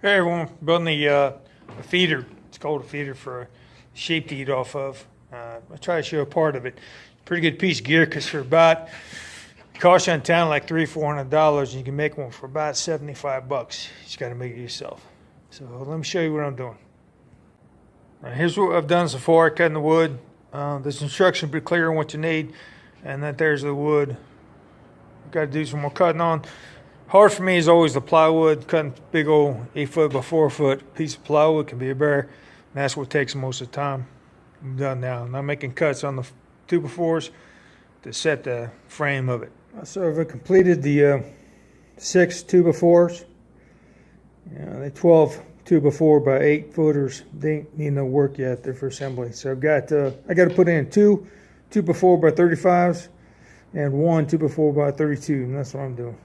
Hey everyone, building a feeder. It's called a feeder for a sheep to eat off of. I try to show a part of it. Pretty good piece of gear because for about, it costs you in town like $300-400 and you can make one for about 75 bucks. You just got to make it yourself. So let me show you what I'm doing. Here's what I've done so far, cutting the wood. This instruction will be clear on what you need. And then there's the wood. Got to do some more cutting on. Hard for me is always the plywood. Cutting big old 8 foot by 4 foot piece of plywood can be a bear. And that's what takes most of the time. I'm done now. I'm not making cuts on the 2x4s to set the frame of it. So I've completed the 6 2x4s. The 12 2x4 by 8 footers. They need no work yet. They're for assembly. So I've got I got to put in 2 2x4 by 35s and 1 2x4 by 32, and that's what I'm doing.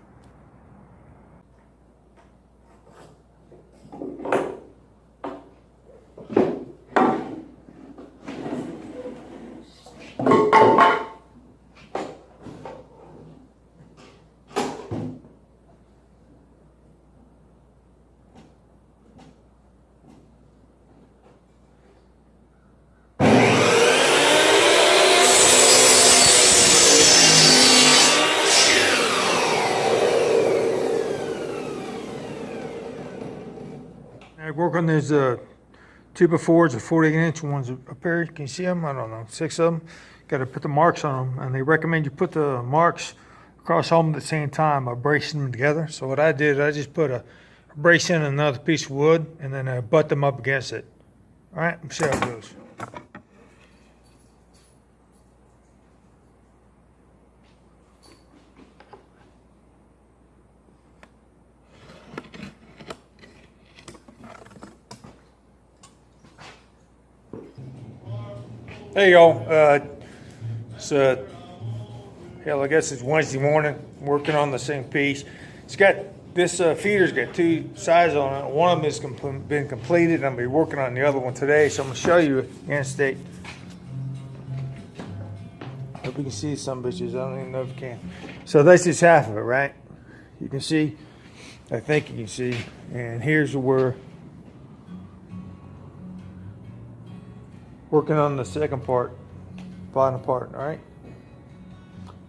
I work on these 2x4s, the 48-inch ones up here. Can you see them? I don't know, 6 of them. Got to put the marks on them, and they recommend you put the marks across home at the same time by bracing them together. So what I did, I just put a brace in another piece of wood, and then I butt them up against it. All right, let's see how it goes. Hey y'all, hell, I guess it's Wednesday morning, working on the same piece. It's got, this feeder's got 2 sides on it. One of them has been completed, and I'm going to be working on the other one today, so I'm going to show you in state. Hope you can see some bitches, I don't even know if you can. So that's just half of it, right? You can see, I think you can see, and here's where working on the second part, bottom part, all right?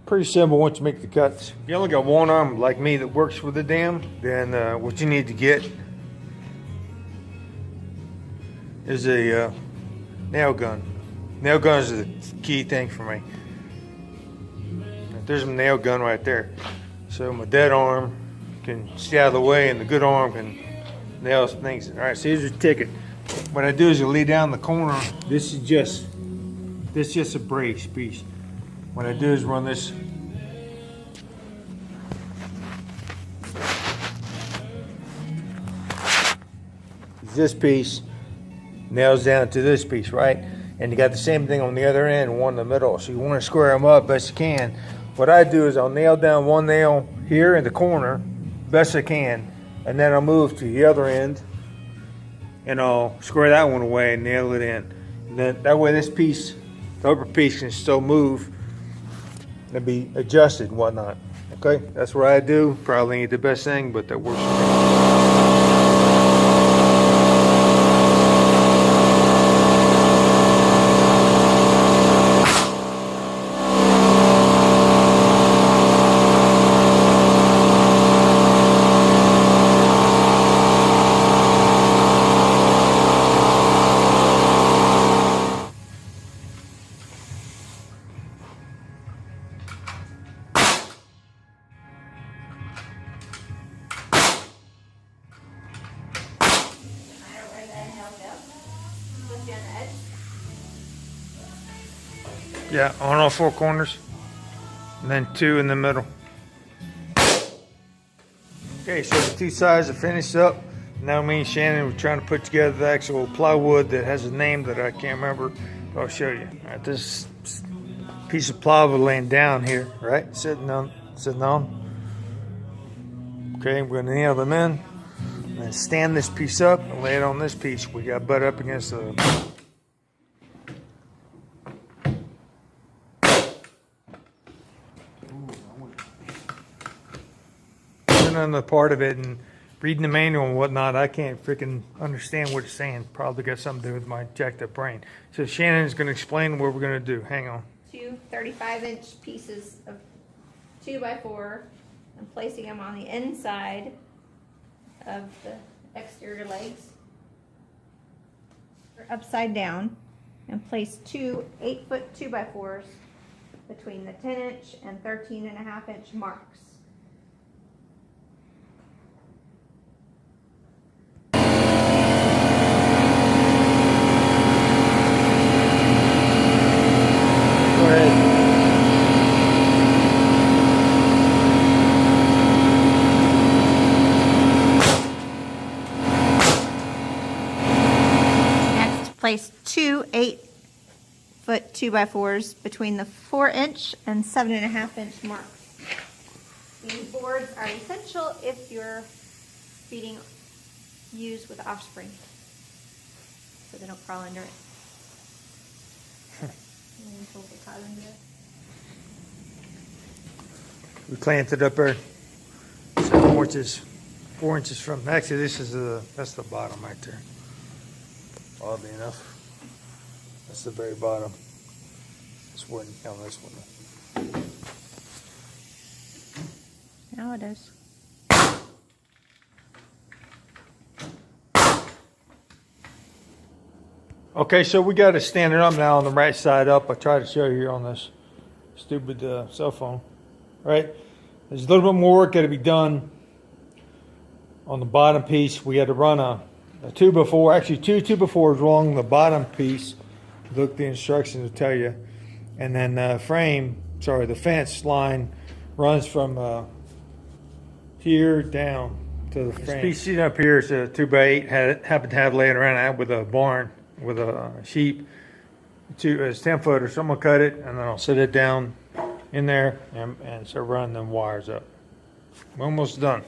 Pretty simple once you make the cuts. If you only got one arm like me that works with the dam, then what you need to get is a nail gun. Nail gun is the key thing for me. There's a nail gun right there. So my dead arm can stay out of the way and the good arm can nail things. All right, so here's your ticket. What I do is you lay down the corner. This is just a brace piece. What I do is run this piece nails down to this piece, right? And you got the same thing on the other end, one in the middle. So you want to square them up best you can. What I do is I'll nail down one nail here in the corner best I can, and then I'll move to the other end and I'll square that one away and nail it in. And then that way this piece, the upper piece, can still move and be adjusted and whatnot. Okay, that's what I do. Probably ain't the best thing, but that works for me. Yeah, on all 4 corners, and then 2 in the middle. Okay, so the 2 sides are finished up. Now me and Shannon were trying to put together the actual plywood that has a name that I can't remember. I'll show you. All right, this piece of plywood laying down here, right? Sitting on. Okay, we're gonna nail them in, and then stand this piece up and lay it on this piece. We got butt up against the on the part of it and reading the manual and whatnot, I can't freaking understand what it's saying. Probably got something to do with my jacked up brain. So Shannon's going to explain what we're going to do. Hang on. Two 35-inch pieces of 2x4 and placing them on the inside of the exterior legs. Or upside down, and place two 8-foot 2x4s between the 10-inch and 13.5-inch marks. Place two 8-foot 2x4s between the 4-inch and 7.5-inch marks. These boards are essential if you're feeding ewes with offspring, so they don't crawl under it. We planted up there 4 inches from. Actually, this is that's the bottom right there. Oddly enough, that's the very bottom. This one, no, this one. Now it is. Okay, so we got it standing up now on the right side up. I tried to show you here on this stupid cell phone. Right? There's a little bit more work got to be done on the bottom piece. We had to run a 2x4, actually two 2x4s along the bottom piece. Look, the instructions will tell you. And then the fence line runs from here down to the frame. This piece sitting up here is a 2x8. Happened to have laying around out with a barn with a sheep. It's 10 foot, or someone cut it, and then I'll set it down in there and start running them wires up. We're almost done.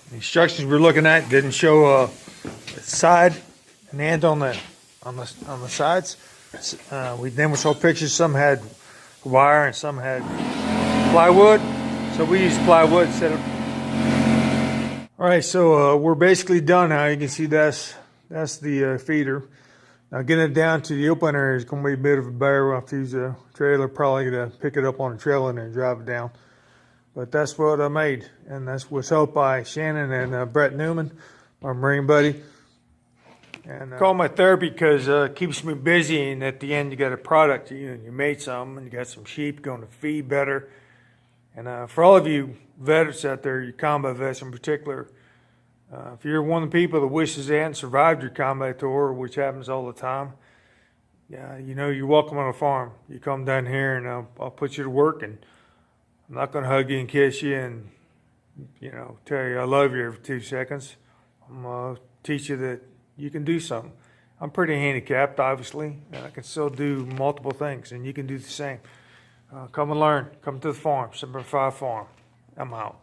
The instructions we're looking at didn't show a side and end on the sides. We saw pictures. Some had wire and some had plywood. So we used plywood instead of. All right, so we're basically done now. You can see that's the feeder. Now getting it down to the open area is going to be a bit of a bear. We'll have to use a trailer, probably to pick it up on a trailer and then drive it down. But that's what I made, and that was helped by Shannon and Brett Newman, our Marine buddy. And I call my therapy because it keeps me busy, and at the end you got a product. You made something, and you got some sheep going to feed better. And for all of you vets out there, you combat vets in particular, if you're one of the people that wishes they hadn't survived your combat tour, which happens all the time, yeah, you're welcome on a farm. You come down here, and I'll put you to work, and I'm not going to hug you and kiss you and, tell you I love you every 2 seconds. I'm going to teach you that you can do something. I'm pretty handicapped, obviously, and I can still do multiple things, and you can do the same. Come and learn. Come to the farm, Semper Fi Farm. I'm out.